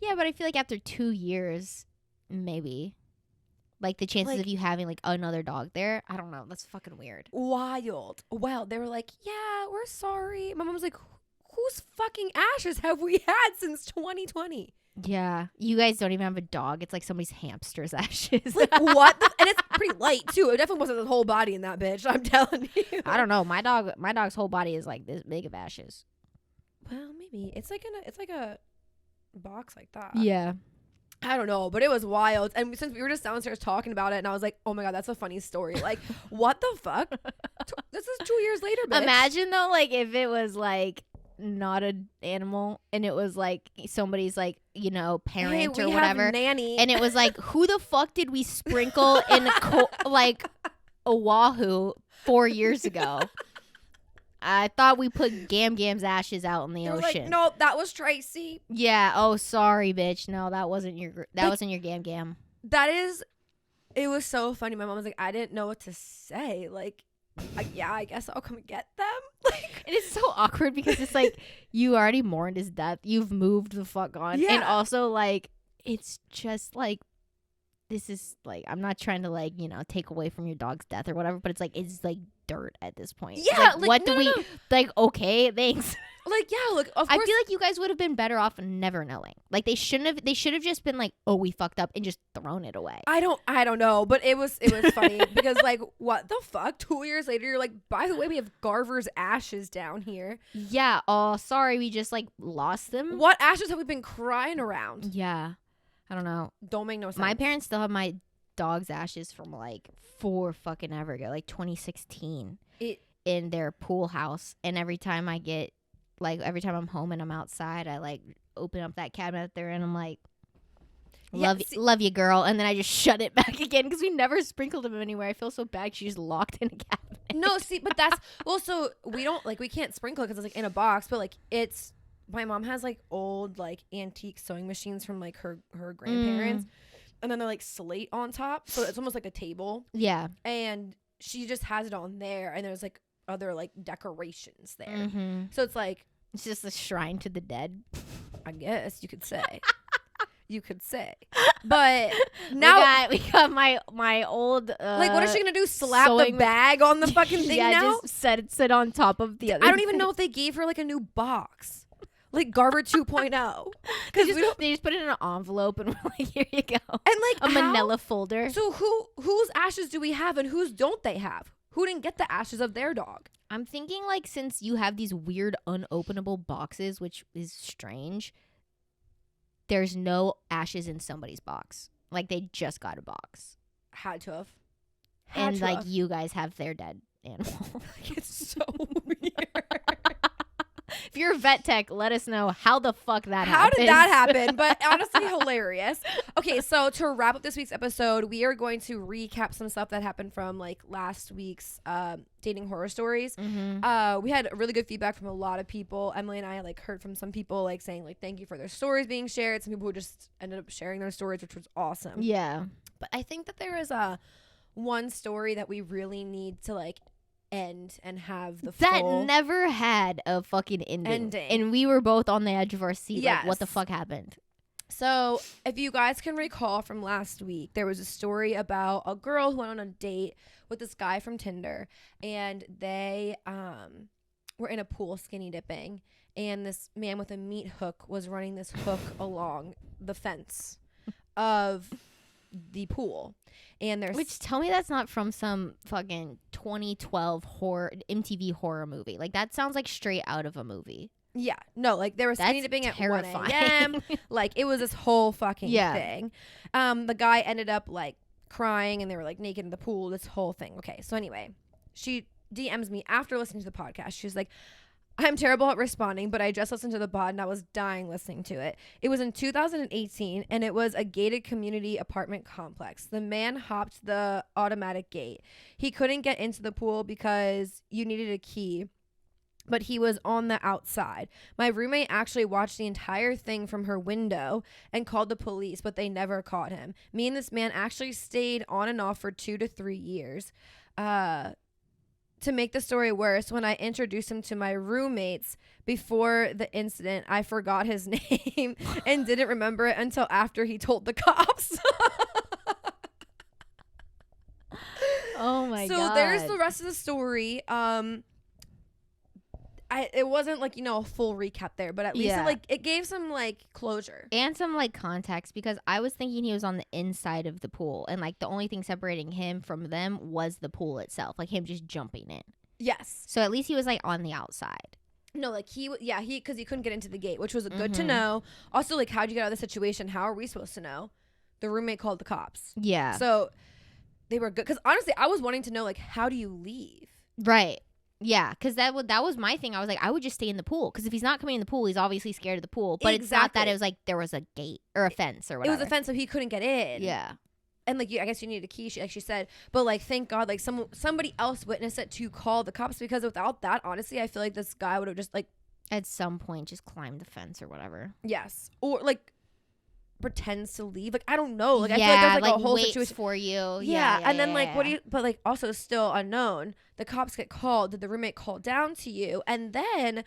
Speaker 2: yeah, but I feel like after 2 years, maybe, like the chances
Speaker 1: Like-
Speaker 2: of you having like another dog there, I don't know. That's fucking weird.
Speaker 1: Wild. Well, they were like, yeah, we're sorry. My mom was like, whose fucking ashes have we had since 2020?
Speaker 2: Yeah, you guys don't even have a dog. It's like somebody's hamster's ashes.
Speaker 1: Like, what? And it's pretty light, too. It definitely wasn't the whole body in that bitch. I'm telling you.
Speaker 2: I don't know. My dog's whole body is like this big of ashes.
Speaker 1: Well, maybe. It's like a box like that.
Speaker 2: Yeah.
Speaker 1: I don't know, but it was wild. And since we were just downstairs talking about it, and I was like, oh my God, that's a funny story. Like, what the fuck? This is 2 years later, bitch.
Speaker 2: Imagine though, like if it was like not an animal and it was like somebody's like, you know, parent
Speaker 1: Hey,
Speaker 2: or
Speaker 1: we
Speaker 2: whatever,
Speaker 1: have nanny.
Speaker 2: and it was like, who the fuck did we sprinkle in like Oahu 4 years ago? I thought we put Gam's ashes out in the
Speaker 1: They were
Speaker 2: ocean.
Speaker 1: like, no, that was Tracy.
Speaker 2: Yeah. Oh, sorry, bitch. No, that wasn't your. That
Speaker 1: Like-
Speaker 2: wasn't your Gam.
Speaker 1: That is, it was so funny. My mom was like, I didn't know what to say. Like, yeah, I guess I'll come get them. Like,
Speaker 2: And it's so awkward because it's like you already mourned his death. You've moved the fuck on, and
Speaker 1: Yeah.
Speaker 2: also like it's just like this is like I'm not trying to like take away from your dog's death or whatever, but it's like dirt at this point.
Speaker 1: yeah,
Speaker 2: Like, what
Speaker 1: no,
Speaker 2: do we
Speaker 1: no.
Speaker 2: like? Okay, thanks.
Speaker 1: Like, yeah, look, of
Speaker 2: I
Speaker 1: course.
Speaker 2: feel like you guys would have been better off never knowing. Like they shouldn't have. They should have just been like, oh, we fucked up and just thrown it away.
Speaker 1: I don't know, but it was funny because like, what the fuck? 2 years later, you're like, by the way, we have Garver's ashes down here.
Speaker 2: Yeah. Oh, sorry, we just like lost them.
Speaker 1: What ashes have we been crying around?
Speaker 2: Yeah. I don't know.
Speaker 1: Don't make no sense.
Speaker 2: My parents still have my dog's ashes from like 4 fucking ever ago, like 2016, in their pool house. And every time I'm home and I'm outside, I like open up that cabinet there and I'm like,
Speaker 1: Yeah,
Speaker 2: love you, girl. And then I just shut it back again because we never sprinkled them anywhere. I feel so bad. She just locked in a cabinet.
Speaker 1: No, see, but that's well. So we don't like we can't sprinkle it because it's like in a box. But like it's my mom has like old like antique sewing machines from like her grandparents, and then they're like slate on top, so it's almost like a table.
Speaker 2: Yeah.
Speaker 1: And she just has it on there, and there's like other like decorations there.
Speaker 2: Mm-hmm.
Speaker 1: So it's like
Speaker 2: It's just a shrine to the dead.
Speaker 1: I guess you could say. You could say, but now
Speaker 2: we got my old
Speaker 1: like what is she gonna do? Slap the
Speaker 2: sewing-
Speaker 1: bag on the fucking thing
Speaker 2: yeah,
Speaker 1: now?
Speaker 2: just sit on top of the other.
Speaker 1: I don't even know if they gave her like a new box, like Garver 2.0, because
Speaker 2: They just put it in an envelope and we're like, here you go.
Speaker 1: and like
Speaker 2: A
Speaker 1: how-
Speaker 2: manila folder.
Speaker 1: So whose ashes do we have and whose don't they have? Who didn't get the ashes of their dog?
Speaker 2: I'm thinking like since you have these weird unopenable boxes, which is strange, there's no ashes in somebody's box. Like, they just got a box.
Speaker 1: Had to have.
Speaker 2: And, like, you guys have their dead animal.
Speaker 1: It's so weird.
Speaker 2: If you're a vet tech, let us know how the fuck that happened.
Speaker 1: How did that happen? But honestly, hilarious. Okay, so to wrap up this week's episode, we are going to recap some stuff that happened from like last week's dating horror stories.
Speaker 2: Mm-hmm.
Speaker 1: We had really good feedback from a lot of people. Emily and I like heard from some people like saying like thank you for their stories being shared. Some people who just ended up sharing their stories, which was awesome.
Speaker 2: Yeah.
Speaker 1: But I think that there is one story that we really need to like end and have the
Speaker 2: that
Speaker 1: full
Speaker 2: never had a fucking ending. And we were both on the edge of our seat.
Speaker 1: Yes.
Speaker 2: Like, what the fuck happened?
Speaker 1: So if you guys can recall from last week, there was a story about a girl who went on a date with this guy from Tinder, and they were in a pool skinny dipping, and this man with a meat hook was running this hook along the fence of the pool. And there's
Speaker 2: Which, tell me that's not from some fucking 2012 MTV horror movie. Like, that sounds like straight out of a movie.
Speaker 1: Yeah, no, like they were skinny
Speaker 2: That's
Speaker 1: dipping
Speaker 2: terrifying.
Speaker 1: at 1 a.m. Like it was this whole fucking
Speaker 2: Yeah.
Speaker 1: thing. The guy ended up like crying, and they were like naked in the pool. This whole thing. Okay, so anyway, she DMs me after listening to the podcast. She was like, "I'm terrible at responding, but I just listened to the pod and I was dying listening to it. It was in 2018, and it was a gated community apartment complex. The man hopped the automatic gate. He couldn't get into the pool because you needed a key, but he was on the outside. My roommate actually watched the entire thing from her window and called the police, but they never caught him. Me and this man actually stayed on and off for 2 to 3 years. To make the story worse, when I introduced him to my roommates before the incident, I forgot his name and didn't remember it until after he told the cops."
Speaker 2: Oh my god.
Speaker 1: So there's the rest of the story. It wasn't like, a full recap there, but at least it gave some like closure
Speaker 2: and some like context, because I was thinking he was on the inside of the pool, and like the only thing separating him from them was the pool itself, like him just jumping in.
Speaker 1: Yes.
Speaker 2: So at least he was like on the outside.
Speaker 1: No, like because he couldn't get into the gate, which was good to know. Also, like, how'd you get out of the situation? How are we supposed to know? The roommate called the cops.
Speaker 2: Yeah.
Speaker 1: So they were good, because honestly, I was wanting to know, like, how do you leave?
Speaker 2: Right. Yeah, because that was my thing. I was like, I would just stay in the pool, because if he's not coming in the pool, he's obviously scared of the pool. But it's not that. It was like there was a gate or a fence or whatever.
Speaker 1: It was a fence, so he couldn't get in.
Speaker 2: Yeah.
Speaker 1: And like I guess you needed a key, like she said. But like, thank God, like somebody else witnessed it to call the cops, because without that, honestly, I feel like this guy would have just like
Speaker 2: at some point just climbed the fence or whatever.
Speaker 1: Yes, or like pretends to leave. Like, I don't know. Like, I feel like there's like a whole
Speaker 2: waits
Speaker 1: situation
Speaker 2: for you.
Speaker 1: Yeah, and then like, what do you? But like, also still unknown. The cops get called. Did the roommate call down to you? And then,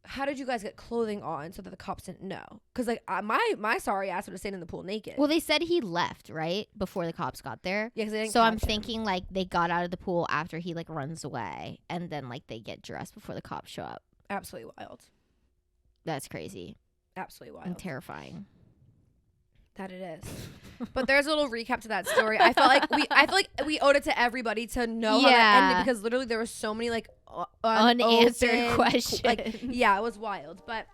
Speaker 1: how did you guys get clothing on so that the cops didn't know? Because like, my sorry ass would have stayed in the pool naked.
Speaker 2: Well, they said he left right before the cops got there.
Speaker 1: Yeah, because they didn't.
Speaker 2: So I'm
Speaker 1: catch him.
Speaker 2: thinking like they got out of the pool after he like runs away, and then like they get dressed before the cops show up.
Speaker 1: Absolutely wild.
Speaker 2: That's crazy.
Speaker 1: Absolutely wild.
Speaker 2: And terrifying.
Speaker 1: That it is. But there's a little recap to that story. I feel like we owed it to everybody to know how that ended, because literally there were so many like
Speaker 2: unanswered questions.
Speaker 1: Like, yeah, it was wild. But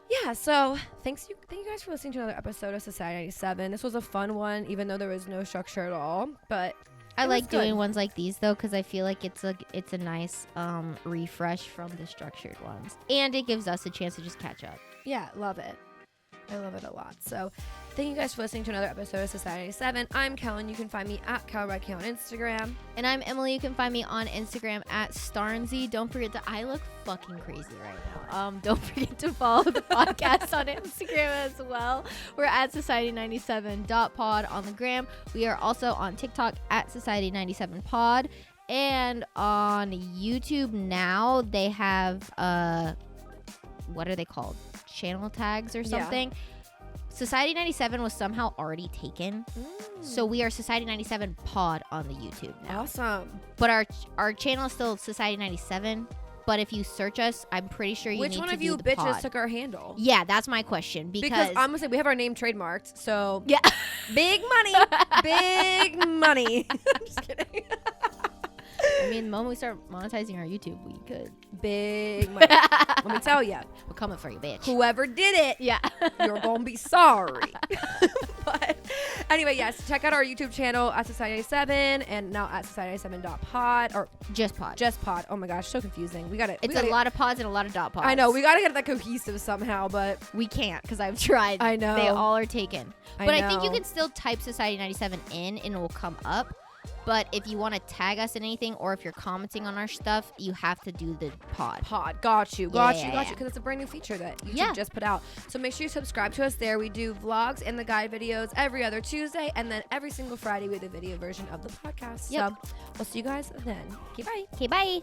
Speaker 1: yeah, so thank you guys for listening to another episode of Society 97. This was a fun one, even though there was no structure at all. But
Speaker 2: I like doing ones like these though, because I feel like it's a nice refresh from the structured ones, and it gives us a chance to just catch up.
Speaker 1: Yeah, love it. I love it a lot. So thank you guys for listening to another episode of Society 97. I'm Kellen. You can find me at CalRedK on Instagram.
Speaker 2: And I'm Emily. You can find me on Instagram at Starnsy. Don't forget to, I look fucking crazy right now. Don't forget to follow the podcast on Instagram as well. We're at Society97.pod on the gram. We are also on TikTok at Society97pod. And on YouTube now, they have, what are they called? Channel tags or something. Society 97 was somehow already taken. So we are Society 97 pod on the YouTube now.
Speaker 1: Awesome.
Speaker 2: But our channel is still Society 97. But if you search us, I'm pretty sure you need to do the pod.
Speaker 1: Which one of you bitches took our handle?
Speaker 2: Yeah, that's my question. Because
Speaker 1: I'm gonna say we have our name trademarked. So
Speaker 2: yeah,
Speaker 1: big money, big money. I'm just kidding.
Speaker 2: I mean, the moment we start monetizing our YouTube, we could.
Speaker 1: big money. Let me tell you.
Speaker 2: We're coming for you, bitch.
Speaker 1: Whoever did it,
Speaker 2: Yeah.
Speaker 1: you're going to be sorry. But anyway, yes, check out our YouTube channel at Society97 and now at Society97.pod or
Speaker 2: Just pod.
Speaker 1: just pod. Oh my gosh, so confusing. We got it.
Speaker 2: It's a lot of pods and a lot of dot pods.
Speaker 1: I know. We got to get that cohesive somehow, but
Speaker 2: We can't because I've tried.
Speaker 1: I know.
Speaker 2: They all are taken.
Speaker 1: I
Speaker 2: But I think you
Speaker 1: know.
Speaker 2: can still type Society 97 in and it will come up. But if you want to tag us in anything or if you're commenting on our stuff, you have to do the pod.
Speaker 1: Got you. Got
Speaker 2: Yeah.
Speaker 1: you. Because it's a brand new feature that YouTube
Speaker 2: Yeah.
Speaker 1: just put out. So make sure you subscribe to us there. We do vlogs and the guide videos every other Tuesday. And then every single Friday, we do the video version of the podcast.
Speaker 2: Yep.
Speaker 1: So we'll see you guys then. Okay, bye.
Speaker 2: Okay, bye.